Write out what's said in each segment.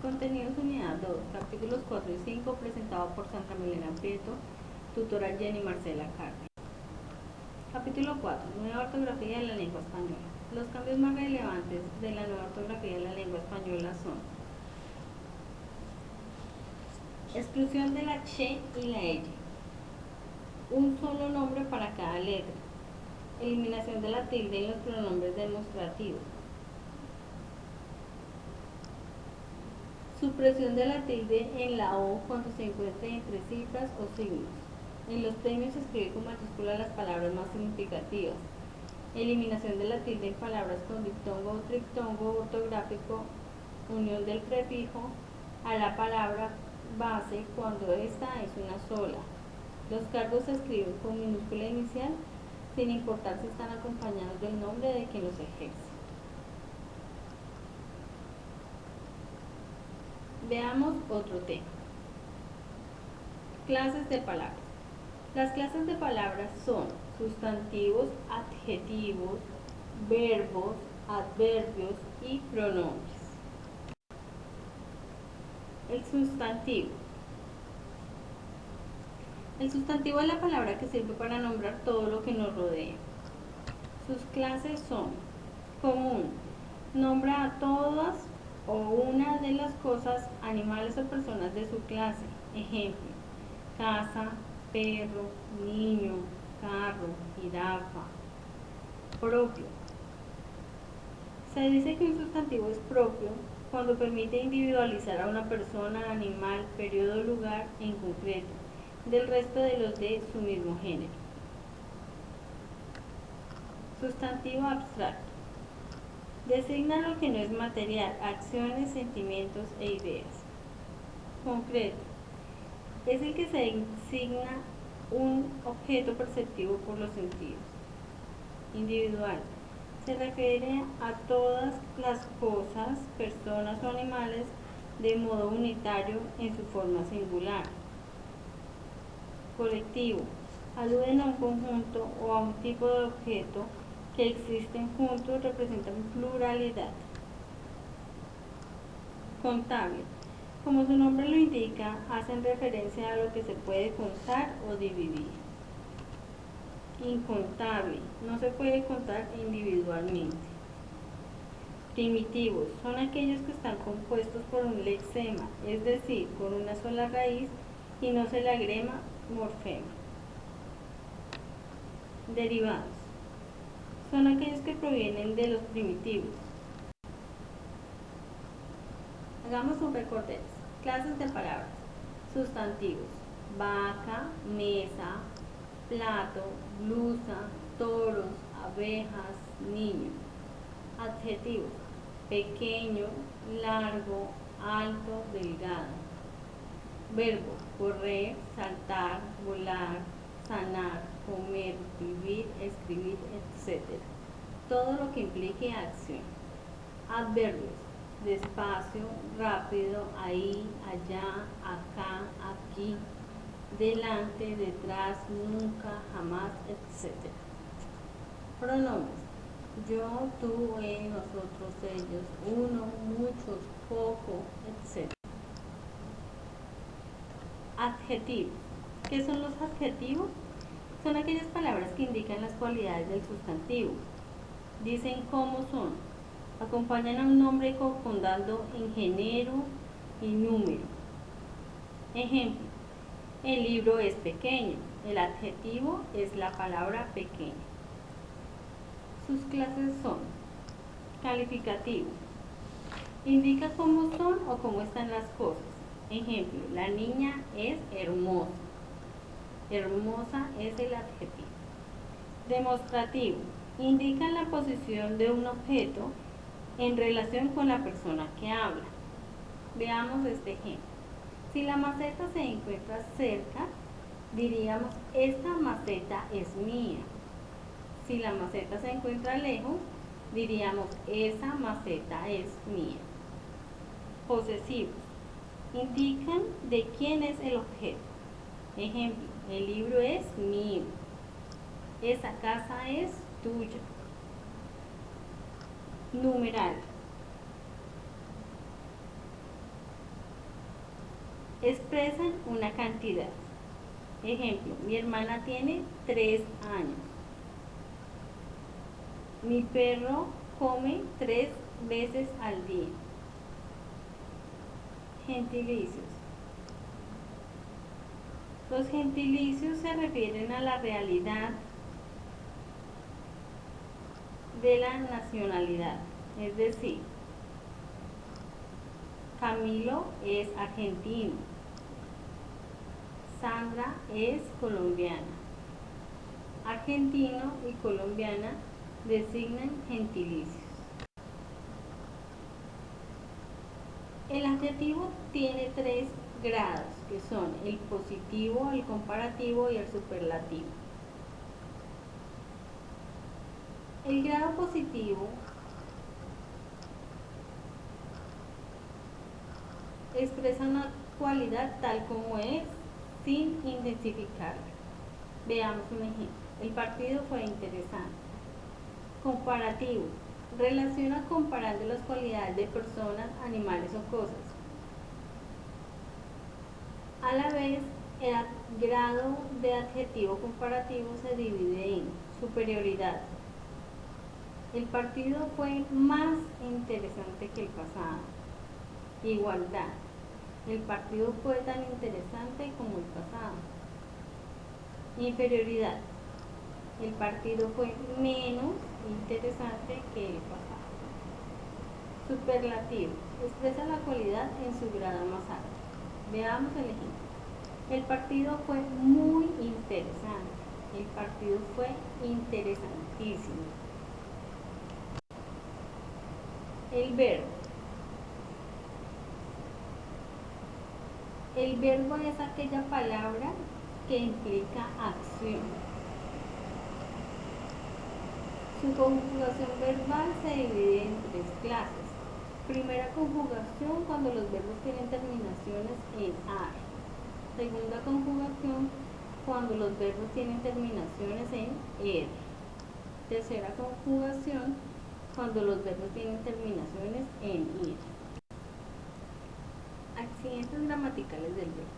Contenidos Unidad 2, capítulos 4 y 5, presentado por Sandra Milena Prieto, tutora Jenny Marcela Carne. Capítulo 4, nueva ortografía de la lengua española. Los cambios más relevantes de la nueva ortografía de la lengua española son: exclusión de la ch y la ll, un solo nombre para cada letra, eliminación de la tilde en los pronombres demostrativos, supresión de la tilde en la O cuando se encuentre entre cifras o signos. En los premios se escribe con mayúscula las palabras más significativas. Eliminación de la tilde en palabras con diptongo o triptongo ortográfico. Unión del prefijo a la palabra base cuando esta es una sola. Los cargos se escriben con minúscula inicial sin importar si están acompañados del nombre de quien los ejerce. Veamos otro tema. Clases de palabras. Las clases de palabras son sustantivos, adjetivos, verbos, adverbios y pronombres. El sustantivo. El sustantivo es la palabra que sirve para nombrar todo lo que nos rodea. Sus clases son: común, nombra a todas o una de las cosas, animales o personas de su clase. Ejemplo: casa, perro, niño, carro, jirafa. Propio. Se dice que un sustantivo es propio cuando permite individualizar a una persona, animal, periodo o lugar en concreto del resto de los de su mismo género. Sustantivo abstracto. Designa lo que no es material, acciones, sentimientos e ideas. Concreto. Es el que se designa un objeto perceptivo por los sentidos. Individual. Se refiere a todas las cosas, personas o animales de modo unitario en su forma singular. Colectivo. Aluden a un conjunto o a un tipo de objeto que existen juntos, representan pluralidad. Contable. Como su nombre lo indica, hacen referencia a lo que se puede contar o dividir. Incontable. No se puede contar individualmente. Primitivos. Son aquellos que están compuestos por un lexema, es decir, por una sola raíz y no se le agrega morfema. Derivados. Son aquellos que provienen de los primitivos. Hagamos un recorderis. Clases de palabras. Sustantivos: vaca, mesa, plato, blusa, toros, abejas, niño. Adjetivos: pequeño, largo, alto, delgado. Verbo: correr, saltar, volar, sanar, comer, vivir, escribir, etc. Todo lo que implique acción. Adverbios: despacio, rápido, ahí, allá, acá, aquí, delante, detrás, nunca, jamás, etc. Pronombres: yo, tú, él, nosotros, ellos, uno, muchos, poco, etc. Adjetivos. ¿Qué son los adjetivos? Son aquellas palabras que indican las cualidades del sustantivo. Dicen cómo son. Acompañan a un nombre correspondando en género y número. Ejemplo: el libro es pequeño. El adjetivo es la palabra pequeña. Sus clases son: calificativo. Indica cómo son o cómo están las cosas. Ejemplo: la niña es hermosa. Hermosa es el adjetivo. Demostrativo. Indica la posición de un objeto en relación con la persona que habla. Veamos este ejemplo. Si la maceta se encuentra cerca, diríamos: esta maceta es mía. Si la maceta se encuentra lejos, diríamos: esa maceta es mía. Posesivos. Indican de quién es el objeto. Ejemplo: el libro es mío. Esa casa es tuya. Numeral. Expresan una cantidad. Ejemplo, mi hermana tiene 3 años. Mi perro come 3 veces al día. Gentilicios. Los gentilicios se refieren a la realidad de la nacionalidad, es decir, Camilo es argentino, Sandra es colombiana. Argentino y colombiana designan gentilicios. El adjetivo tiene 3 grados, que son el positivo, el comparativo y el superlativo. El grado positivo expresa una cualidad tal como es, sin intensificarla. Veamos un ejemplo. El partido fue interesante. Comparativo. Relaciona comparando las cualidades de personas, animales o cosas. A la vez, el grado de adjetivo comparativo se divide en superioridad. El partido fue más interesante que el pasado. Igualdad. El partido fue tan interesante como el pasado. Inferioridad. El partido fue menos interesante que el pasado. Superlativo. Expresa la cualidad en su grado más alto. Veamos el ejemplo. El partido fue muy interesante. El partido fue interesantísimo. El verbo. El verbo es aquella palabra que implica acción. Su conjugación verbal se divide en 3 clases. Primera conjugación, cuando los verbos tienen terminaciones en AR. Segunda conjugación, cuando los verbos tienen terminaciones en ER. Tercera conjugación, cuando los verbos tienen terminaciones en IR. Accidentes gramaticales del verbo.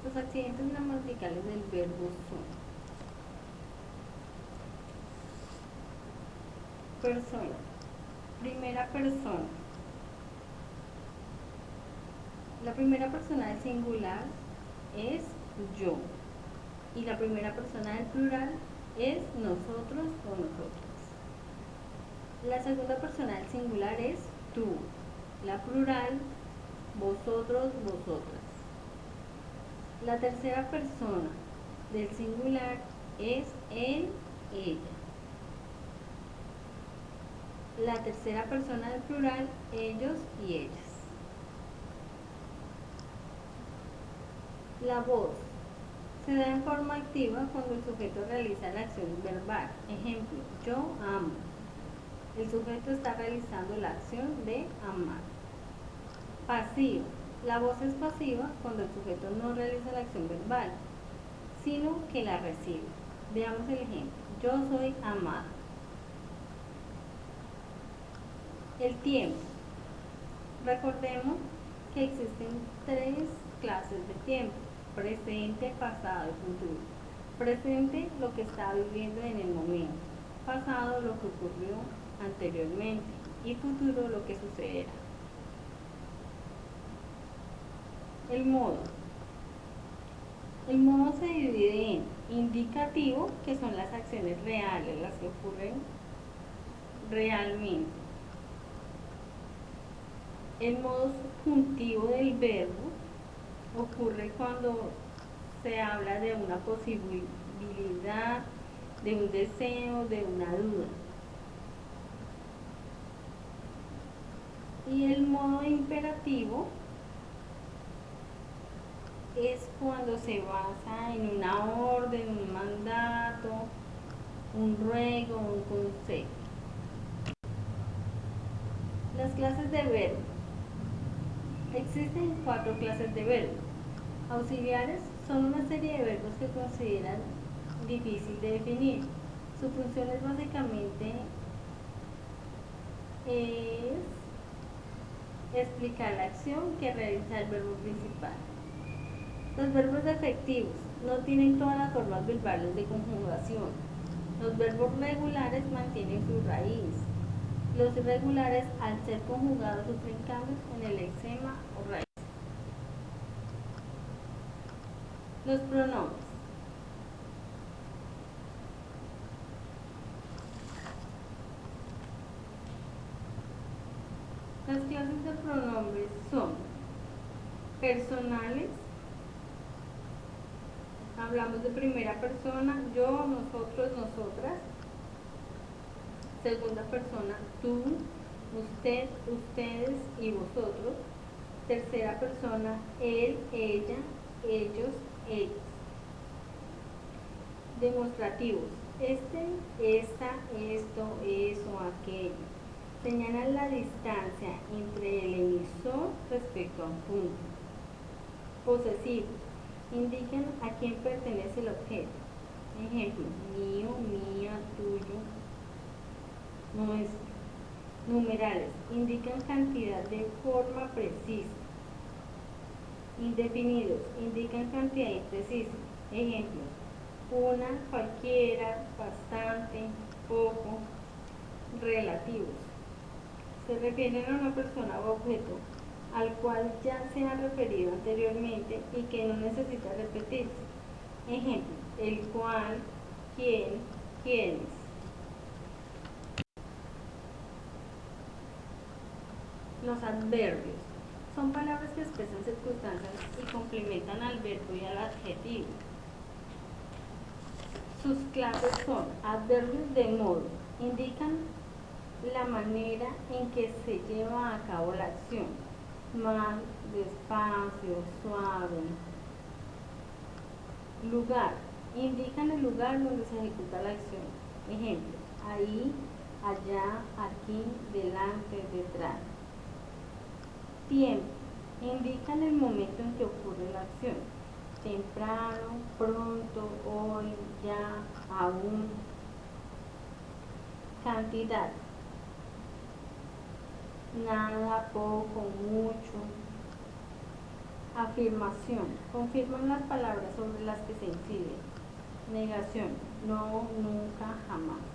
Los accidentes gramaticales del verbo son: persona, primera persona. La primera persona del singular es yo y la primera persona del plural es nosotros o nosotras. La segunda persona del singular es tú, la plural vosotros, vosotras. La tercera persona del singular es él, ella. La tercera persona del plural, ellos y ellas. La voz se da en forma activa cuando el sujeto realiza la acción verbal. Ejemplo, yo amo. El sujeto está realizando la acción de amar. Pasivo. La voz es pasiva cuando el sujeto no realiza la acción verbal, sino que la recibe. Veamos el ejemplo. Yo soy amado. El tiempo. Recordemos que existen 3 clases de tiempo: presente, pasado y futuro. Presente, lo que está viviendo en el momento. Pasado, lo que ocurrió anteriormente. Y futuro, lo que sucederá. El modo. El modo se divide en indicativo, que son las acciones reales, las que ocurren realmente. El modo subjuntivo del verbo ocurre cuando se habla de una posibilidad, de un deseo, de una duda. Y el modo imperativo es cuando se basa en una orden, un mandato, un ruego, un consejo. Las clases de verbo. Existen 4 clases de verbos. Auxiliares son una serie de verbos que consideran difícil de definir. Su función es básicamente explicar la acción que realiza el verbo principal. Los verbos efectivos no tienen todas las formas verbales de conjugación. Los verbos regulares mantienen su raíz. Los irregulares, al ser conjugados, sufren cambios en el lexema o raíz. Los pronombres. Las clases de pronombres son personales. Hablamos de primera persona, yo, nosotros, nosotras. Segunda persona, tú, usted, ustedes y vosotros. Tercera persona, él, ella, ellos, ellas. Demostrativos, este, esta, esto, eso, aquello. Señalan la distancia entre el emisor respecto a un punto. Posesivos, indican a quién pertenece el objeto. Ejemplo, mío, mía, tuyo, nuestro. Numerales, indican cantidad de forma precisa. Indefinidos, indican cantidad imprecisa. Ejemplos, una, cualquiera, bastante, poco. Relativos, se refieren a una persona o objeto al cual ya se ha referido anteriormente y que no necesita repetirse. Ejemplo, el cual, quién, quiénes. Los adverbios son palabras que expresan circunstancias y complementan al verbo y al adjetivo. Sus clases son adverbios de modo, indican la manera en que se lleva a cabo la acción, mal, despacio, suave. Lugar, indican el lugar donde se ejecuta la acción. Ejemplo, ahí, allá, aquí, delante, detrás. Tiempo, indican el momento en que ocurre la acción. Temprano, pronto, hoy, ya, aún. Cantidad, nada, poco, mucho. Afirmación, confirman las palabras sobre las que se incide. Negación, no, nunca, jamás.